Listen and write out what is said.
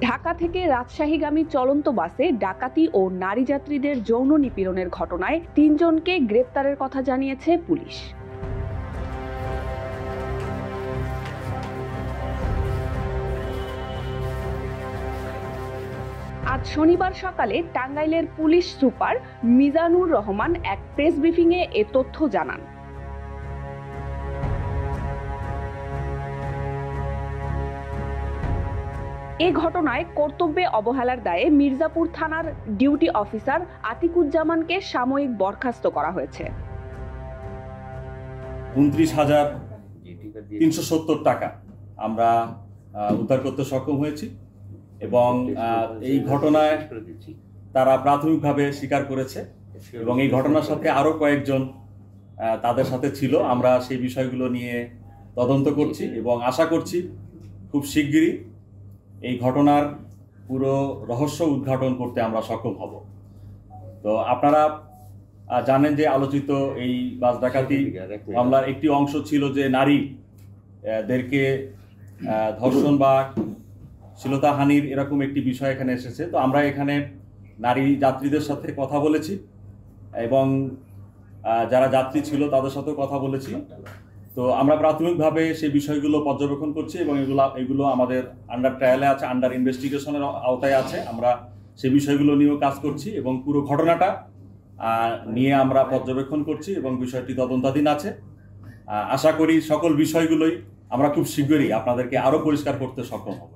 ঢাকা থেকে রাজশাহীগামী চলন্ত বাসে ডাকাতি ও নারী যাত্রীদের যৌন নিপীড়নের ঘটনায় ৩ জনকে গ্রেপ্তারের কথা জানিয়েছে পুলিশ। আজ শনিবার সকালে টাঙ্গাইলের পুলিশ সুপার মিজানুর রহমান এক প্রেস ব্রিফিংয়ে এ তথ্য জানান। এ ঘটনায় কর্তব্যে অবহেলার দায়ে মির্জাপুর থানার ডিউটি অফিসার আতিকুজ্জামানকে সাময়িক বরখাস্ত করা হয়েছে। ২৯,৩৭০ টাকা আমরা উদ্ধার করতে সক্ষম হয়েছি এবং এই ঘটনায় তারা প্রাথমিকভাবে স্বীকার করেছে এবং এই ঘটনার সাথে আরও কয়েকজন তাদের সাথে ছিল। আমরা সেই বিষয়গুলো নিয়ে তদন্ত করছি এবং আশা করছি খুব শিগগিরই এই ঘটনার পুরো রহস্য উদ্ঘাটন করতে আমরা সক্ষম হব। তো আপনারা জানেন যে আলোচিত এই বাস ডাকাতি মামলার একটি অংশ ছিল যে নারীদেরকে ধর্ষণ বা শ্লীলতাহানির এরকম একটি বিষয় এখানে এসেছে। তো আমরা এখানে নারী যাত্রীদের সাথে কথা বলেছি এবং যারা যাত্রী ছিল তাদের সাথেও কথা বলেছি। তো আমরা প্রাথমিকভাবে সেই বিষয়গুলো পর্যবেক্ষণ করছি এবং এগুলো আমাদের আন্ডার ট্রায়ালে আছে, আন্ডার ইনভেস্টিগেশনের আওতায় আছে। আমরা সেই বিষয়গুলো নিয়েও কাজ করছি এবং পুরো ঘটনাটা নিয়ে আমরা পর্যবেক্ষণ করছি এবং বিষয়টি তদন্তাধীন আছে। আশা করি সকল বিষয়গুলোই আমরা খুব শীঘ্রই আপনাদেরকে আরও পরিষ্কার করতে সক্ষম হব।